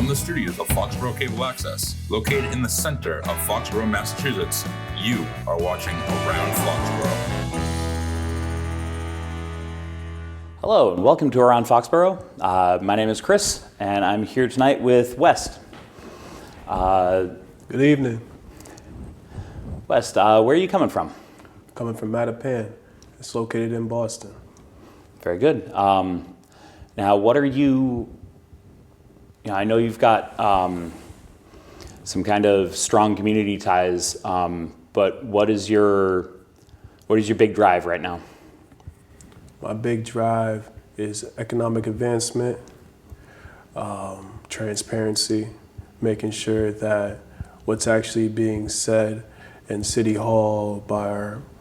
From the studios of Foxboro Cable Access, located in the center of Foxborough, Massachusetts, you are watching Around Foxborough. Hello and welcome to Around Foxborough. My name is Chris and I'm here tonight with West. Good evening. West, where are you coming from? Coming from Mattapan. It's located in Boston. Very good. Now, what are you I know you've got some kind of strong community ties, but what is your big drive right now? My big drive is economic advancement, transparency, making sure that what's actually being said in City Hall by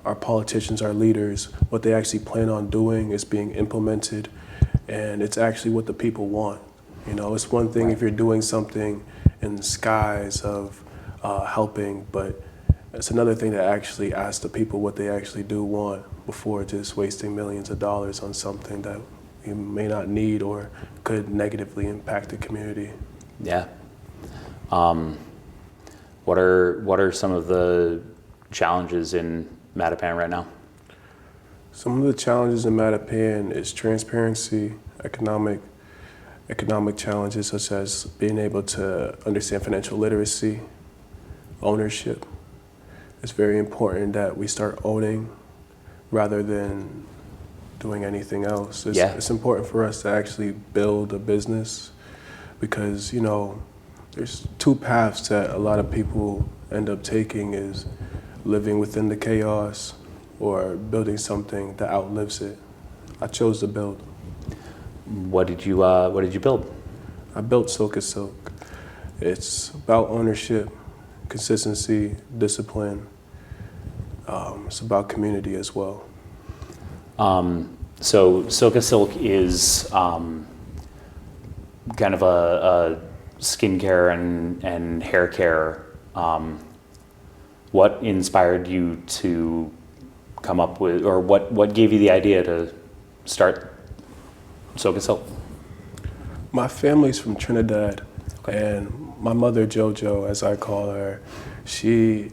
our politicians, our leaders, what they actually plan on doing is being implemented, and it's actually what the people want. You know, it's one thing if you're doing something in the skies of helping, but it's another thing to actually ask the people what they actually do want before just wasting millions of dollars on something that you may not need or could negatively impact the community. Yeah. What are some of the challenges in Mattapan right now? Some of the challenges in Mattapan is transparency, economic challenges such as being able to understand financial literacy, ownership. It's very important that we start owning rather than doing anything else. It's important for us to actually build a business because, you know, there's two paths that a lot of people end up taking is living within the chaos or building something that outlives it. I chose to build. What did you build? I built Soca Silk. It's about ownership, consistency, discipline. It's about community as well. So Soca Silk is kind of a skincare and hair care. What inspired you to come up with, or what gave you the idea to start Soca Silk? My family's from Trinidad, and my mother, JoJo, as I call her, she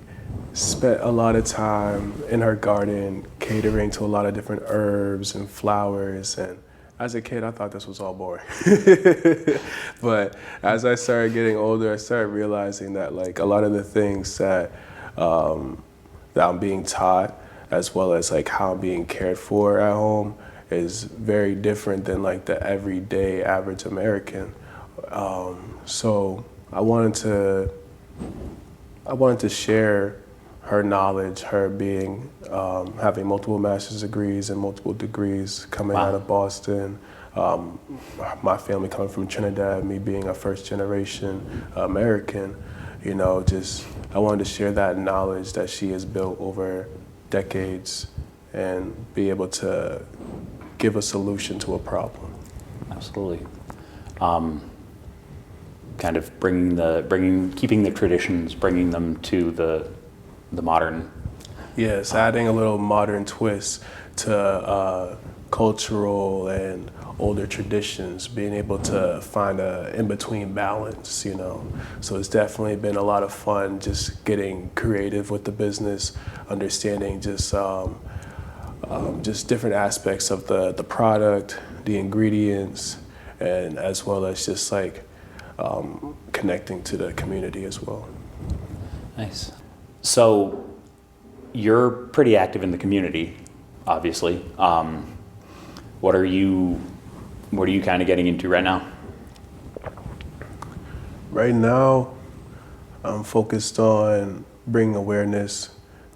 spent a lot of time in her garden catering to a lot of different herbs and flowers, and as a kid, I thought this was all boring. But as I started getting older, I started realizing that like a lot of the things that I'm being taught, as well as like how I'm being cared for at home, is very different than like the everyday average American. So I wanted to share her knowledge, her being having multiple master's degrees and multiple degrees coming out of Boston. My family coming from Trinidad, me being a first generation American, you know, just I wanted to share that knowledge that she has built over decades and be able to give a solution to a problem. Absolutely. Kind of keeping the traditions, bringing them to the modern. Yes, adding a little modern twist to cultural and older traditions, being able to find a in-between balance, you know. So it's definitely been a lot of fun just getting creative with the business, understanding just different aspects of the product, the ingredients, and as well as just like connecting to the community as well. Nice. So you're pretty active in the community, obviously. What are you kind of getting into right now? Right now, I'm focused on bringing awareness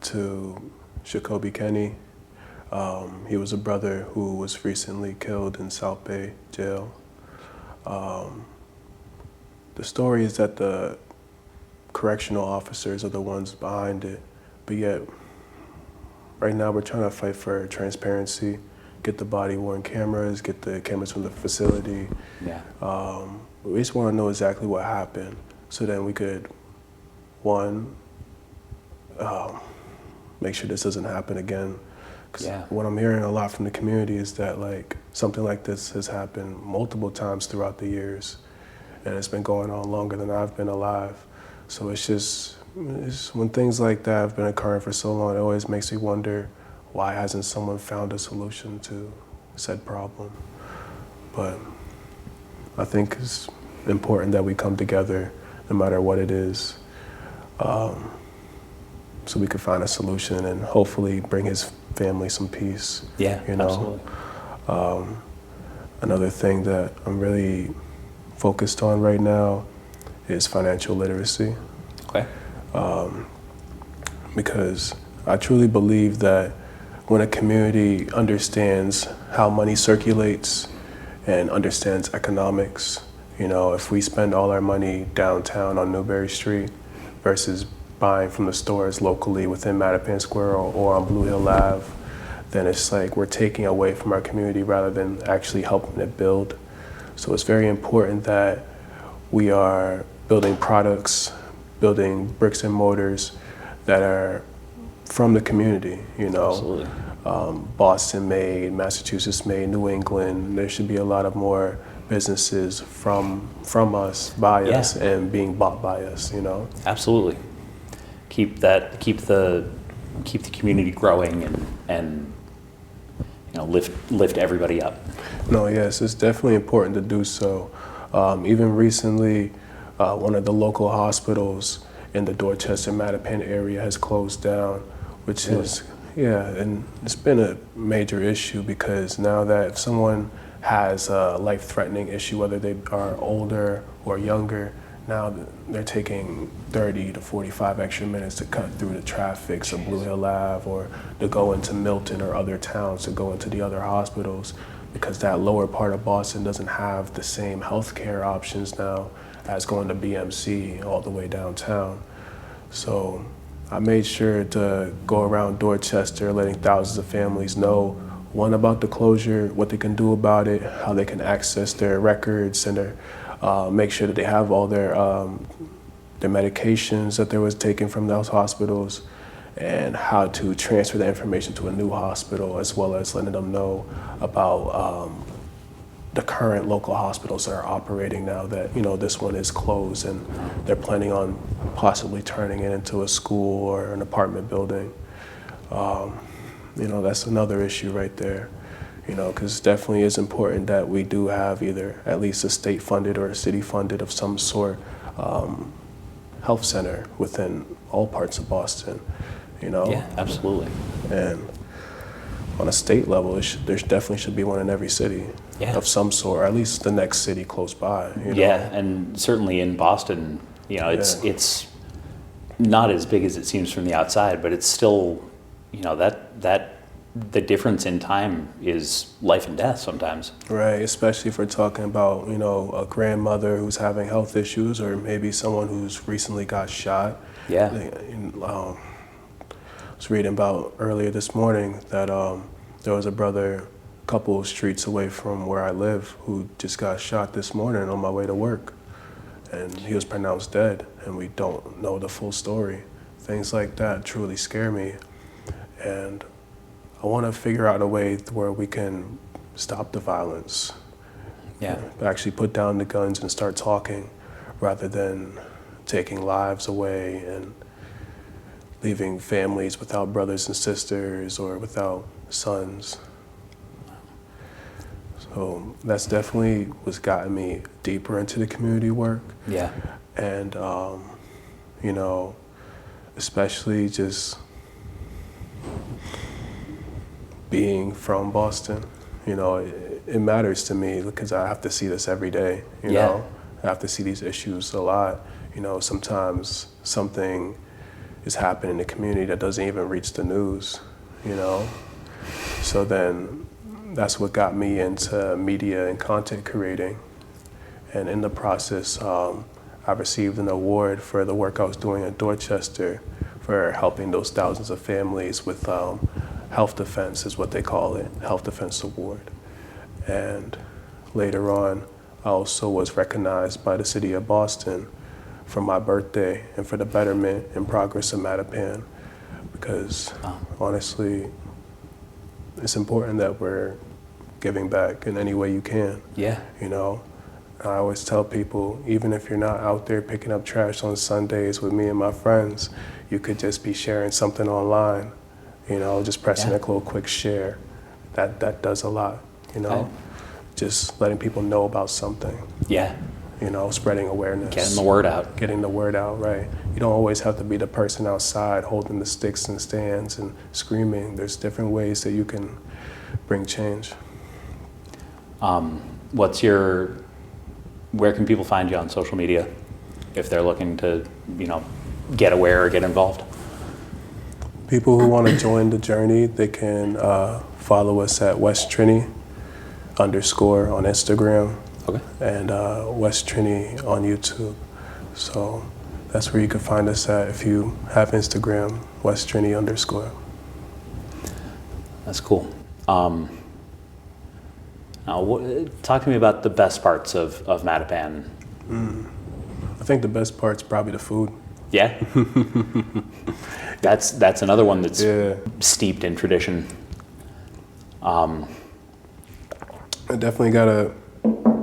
to Jacoby Kenny. He was a brother who was recently killed in South Bay jail. The story is that the correctional officers are the ones behind it, but yet right now we're trying to fight for transparency, get the body-worn cameras, get the cameras from the facility. Yeah. We just want to know exactly what happened so then we could, one, make sure this doesn't happen again. Because what I'm hearing a lot from the community is that like something like this has happened multiple times throughout the years. and it's been going on longer than I've been alive. So it's when things like that have been occurring for so long, it always makes me wonder, why hasn't someone found a solution to said problem? But I think it's important that we come together, no matter what it is, so we could find a solution and hopefully bring his family some peace. Yeah, you know? Absolutely. Another thing that I'm really focused on right now is financial literacy. Okay. Because I truly believe that when a community understands how money circulates and understands economics, you know, if we spend all our money downtown on Newberry Street versus buying from the stores locally within Mattapan Square or on Blue Hill Ave, then it's like we're taking away from our community rather than actually helping it build. So it's very important that we are building products, building bricks and mortars that are from the community, you know. Absolutely. Boston made, Massachusetts made, New England. There should be a lot of more businesses from us, by us, and being bought by us, you know. Absolutely. Keep the community growing and you know, lift everybody up. No, yes, it's definitely important to do so. Even recently, one of the local hospitals in the Dorchester Mattapan area has closed down, which is, and it's been a major issue because now that if someone has a life-threatening issue, whether they are older or younger, now they're taking 30 to 45 extra minutes to cut through the traffic, so Blue Hill Ave, or to go into Milton or other towns to go into the other hospitals, because that lower part of Boston doesn't have the same healthcare options now as going to BMC all the way downtown. So I made sure to go around Dorchester, letting thousands of families know, one, about the closure, what they can do about it, how they can access their records and their make sure that they have all their medications that they was taken from those hospitals, and how to transfer the information to a new hospital, as well as letting them know about the current local hospitals that are operating now that, you know, this one is closed and they're planning on possibly turning it into a school or an apartment building. You know, that's another issue right there. You know, because definitely is important that we do have either at least a state-funded or a city-funded of some sort health center within all parts of Boston, you know? Yeah, absolutely. And on a state level, there definitely should be one in every city of some sort, or at least the next city close by, you know? Yeah, and certainly in Boston, you know, it's not as big as it seems from the outside, but it's still, you know, that the difference in time is life and death sometimes. Right, especially if we're talking about, you know, a grandmother who's having health issues, or maybe someone who's recently got shot. Yeah. I was reading about earlier this morning that there was a brother a couple of streets away from where I live who just got shot this morning on my way to work. And he was pronounced dead, and we don't know the full story. Things like that truly scare me. And I want to figure out a way where we can stop the violence. Yeah. Actually put down the guns and start talking, rather than taking lives away and leaving families without brothers and sisters or without sons. So that's definitely what's gotten me deeper into the community work. Yeah. And, you know, especially just being from Boston, you know, it matters to me because I have to see this every day, you know? I have to see these issues a lot. You know, sometimes something is happening in the community that doesn't even reach the news, you know? So then that's what got me into media and content creating. And in the process, I received an award for the work I was doing in Dorchester for helping those thousands of families with health defense, is what they call it, Health Defense Award. And later on, I also was recognized by the city of Boston for my birthday and for the betterment and progress of Mattapan, because honestly, it's important that we're giving back in any way you can. Yeah. You know, I always tell people, even if you're not out there picking up trash on Sundays with me and my friends, you could just be sharing something online, just pressing a little quick share. That does a lot, Okay. Just letting people know about something. Yeah. Spreading awareness. Getting the word out. Getting the word out, right. You don't always have to be the person outside holding the sticks and stands and screaming. There's different ways that you can bring change. Where can people find you on social media if they're looking to, get aware or get involved? People who want to join the journey, they can follow us at WestTrini_ on Instagram. Okay. And WestTrini on YouTube. So that's where you can find us at if you have Instagram, WestTrini_. That's cool. Now, talk to me about the best parts of Mattapan. I think the best part's probably the food. Yeah? That's another one that's Yeah. steeped in tradition.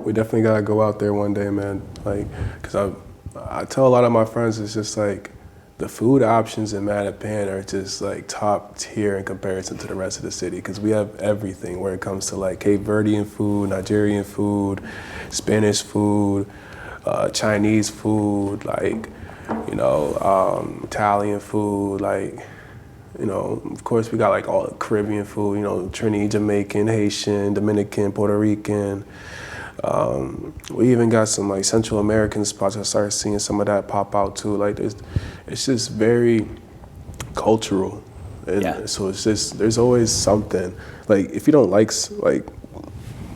We definitely gotta go out there one day, man. Like, cause I tell a lot of my friends, it's just like the food options in Mattapan are just like top tier in comparison to the rest of the city. Cause we have everything where it comes to like Cape Verdean food, Nigerian food, Spanish food, Chinese food, like, Italian food, like, of course we got like all the Caribbean food, Trini, Jamaican, Haitian, Dominican, Puerto Rican. We even got some like Central American spots. I started seeing some of that pop out too. Like it's just very cultural. And so it's just, there's always something. Like if you don't like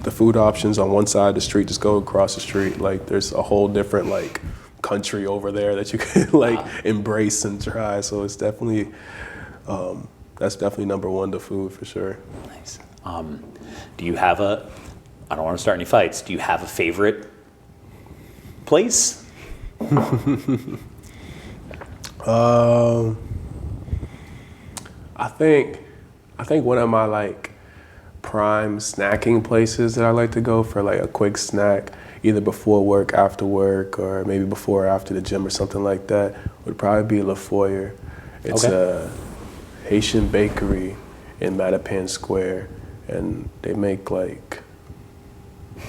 the food options on one side of the street, just go across the street. Like there's a whole different like country over there that you can like embrace and try. So it's definitely, that's definitely number one, the food for sure. Nice. Do you have I don't want to start any fights. Do you have a favorite place? I think one of my like prime snacking places that I like to go for like a quick snack, either before work, after work, or maybe before or after the gym or something like that, would probably be La Foyer. It's a Haitian bakery in Mattapan Square, and they make like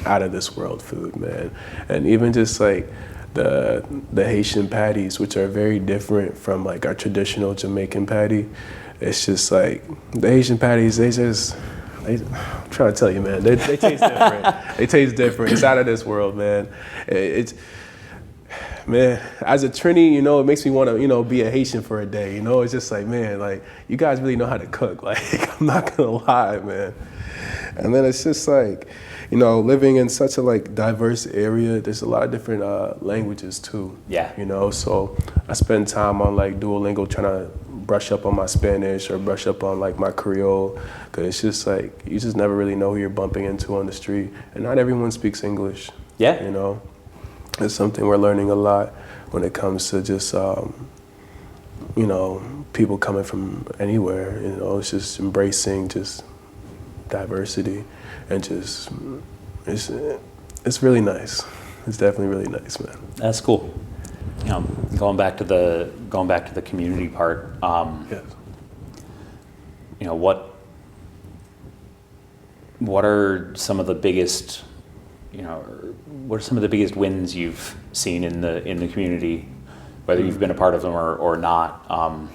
out of this world food, man. And even just like the Haitian patties, which are very different from like our traditional Jamaican patty. It's just like the Haitian patties, I'm trying to tell you, man, they taste different. They taste different. It's out of this world, man. Man, as a Trini, it makes me want to, be a Haitian for a day. It's just like, man, like you guys really know how to cook. Like, I'm not gonna lie, man. And then it's just like, living in such a like diverse area, there's a lot of different languages too. Yeah. So I spend time on like Duolingo trying to brush up on my Spanish or brush up on like my Creole, because it's just like you just never really know who you're bumping into on the street, and not everyone speaks English. Yeah. It's something we're learning a lot when it comes to just people coming from anywhere. It's just embracing just diversity, and just it's really nice. It's definitely really nice, man. That's cool. Going back to the community part. Yes. What are some of the biggest wins you've seen in the community, whether you've been a part of them or not?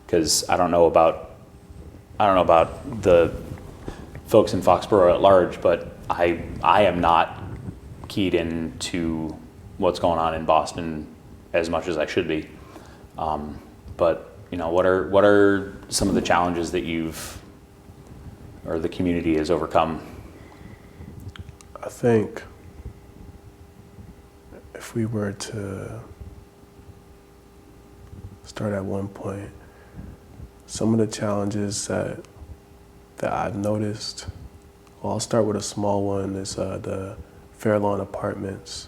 Because I don't know about the folks in Foxborough at large, but I am not keyed into what's going on in Boston as much as I should be. But what are some of the challenges that the community has overcome? I think if we were to start at one point, some of the challenges that I've noticed, well, I'll start with a small one, is the Fairlawn Apartments.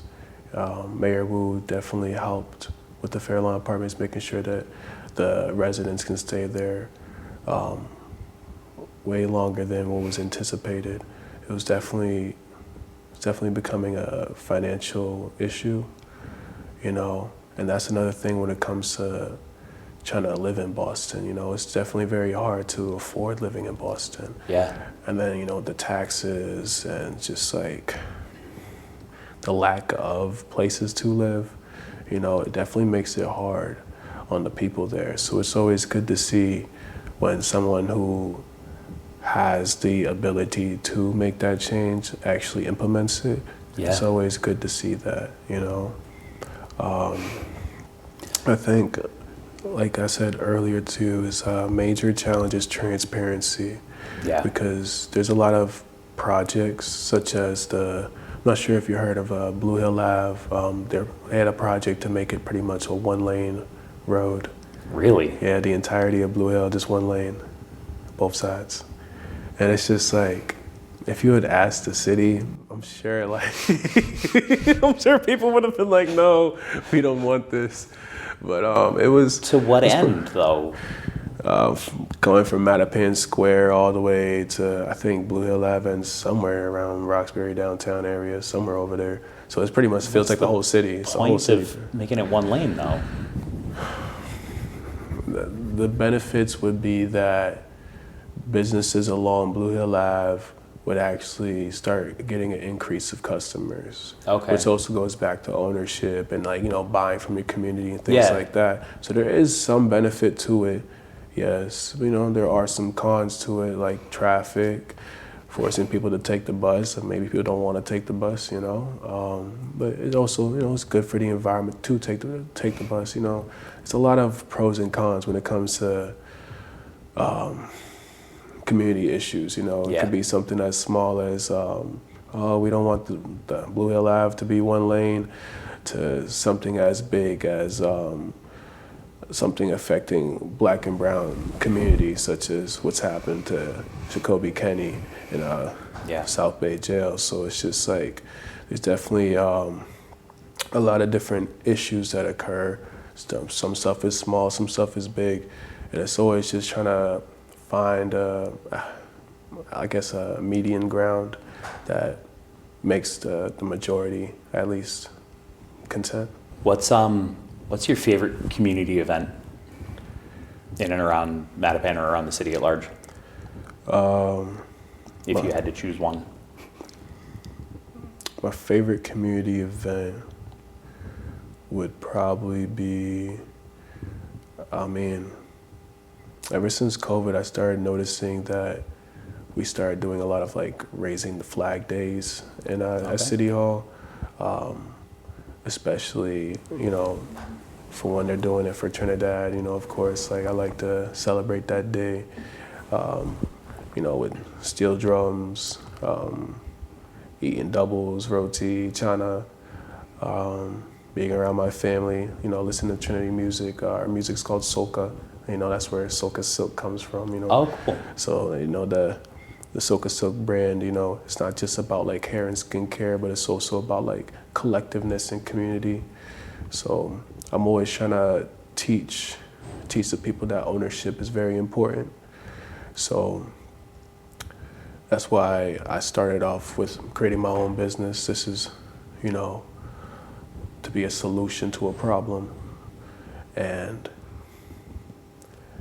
Mayor Wu definitely helped with the Fairlawn Apartments, making sure that the residents can stay there way longer than what was anticipated. It was definitely definitely becoming a financial issue, you know, and that's another thing when it comes to trying to live in Boston. You know, it's definitely very hard to afford living in Boston. Yeah. And then, you know, the taxes and just like the lack of places to live, you know, it definitely makes it hard on the people there. So it's always good to see when someone who has the ability to make that change actually implements it. Yeah. It's always good to see that, you know. I think, like I said earlier too, is a major challenge is transparency. Yeah. Because there's a lot of projects such as I'm not sure if you heard of Blue Hill Ave. They had a project to make it pretty much a one-lane road. Really? Yeah, the entirety of Blue Hill, just one lane, both sides. And it's just like, if you had asked the city, I'm sure I'm sure people would have been like, no, we don't want this. But it was. To what end, though? Going from Mattapan Square all the way to, I think, Blue Hill Ave and somewhere around Roxbury downtown area, somewhere over there. So it pretty much feels like the whole city. It's the whole city. Of making it one lane, though? The benefits would be that businesses along Blue Hill Ave would actually start getting an increase of customers. Okay. Which also goes back to ownership and, like, you know, buying from your community and things like that. So there is some benefit to it. Yes, you know, there are some cons to it, like traffic, forcing people to take the bus, and maybe people don't want to take the bus, you know. But it also, you know, it's good for the environment to take the bus, you know. It's a lot of pros and cons when it comes to community issues, you know. It could be something as small as, we don't want the Blue Hill Ave to be one lane, to something as big as something affecting Black and brown communities, such as what's happened to Jacoby Kenny in South Bay Jail. So it's just like, there's definitely a lot of different issues that occur. Some stuff is small, some stuff is big, and it's always just trying to find, I guess, a median ground that makes the majority at least content. What's your favorite community event in and around Mattapan or around the city at large? If you had to choose one. My favorite community event would probably be, I mean, ever since COVID, I started noticing that we started doing a lot of like raising the flag days at City Hall. Especially, you know, for when they're doing it for Trinidad, you know, of course, like I like to celebrate that day, you know, with steel drums, eating doubles, roti, chana, being around my family, you know, listening to Trinity music. Our music's called Soca, you know, that's where Soca Silk comes from, you know. Oh, cool. So, you know, the Soca Silk brand, you know, it's not just about like hair and skincare, but it's also about like collectiveness and community. So I'm always trying to teach the people that ownership is very important. So that's why I started off with creating my own business. This is, you know, to be a solution to a problem. And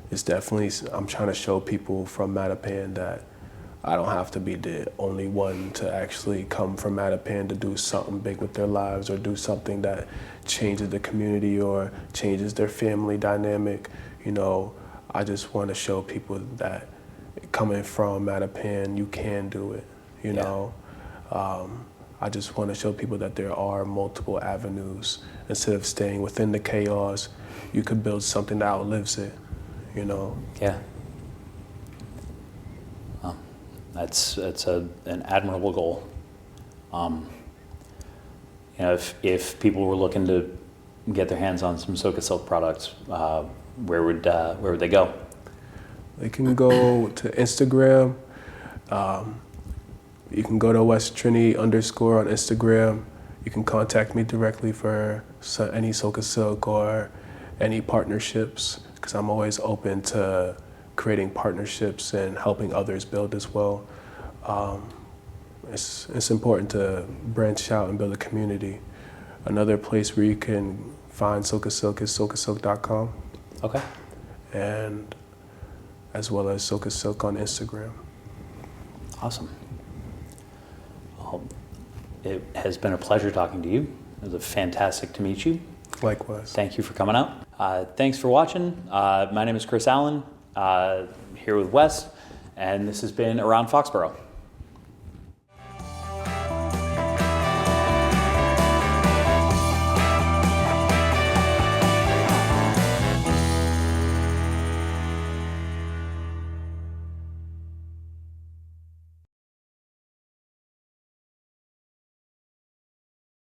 it's definitely, I'm trying to show people from Mattapan that I don't have to be the only one to actually come from Mattapan to do something big with their lives or do something that changes the community or changes their family dynamic. You know, I just want to show people that coming from Mattapan, you can do it, you know. I just want to show people that there are multiple avenues. Instead of staying within the chaos, you could build something that outlives it, you know. Yeah. That's an admirable goal. You know, if people were looking to get their hands on some Soca Silk products, where would they go? They can go to Instagram. You can go to WestTrini_ on Instagram. You can contact me directly for any Soca Silk or any partnerships, because I'm always open to creating partnerships and helping others build as well. it's important to branch out and build a community. Another place where you can find Soca Silk is socasilk.com. Okay. And as well as Soca Silk on Instagram. Awesome. Well, it has been a pleasure talking to you. It was fantastic to meet you. Likewise. Thank you for coming out. Thanks for watching. My name is Chris Allen, here with Wes, and this has been Around Foxborough.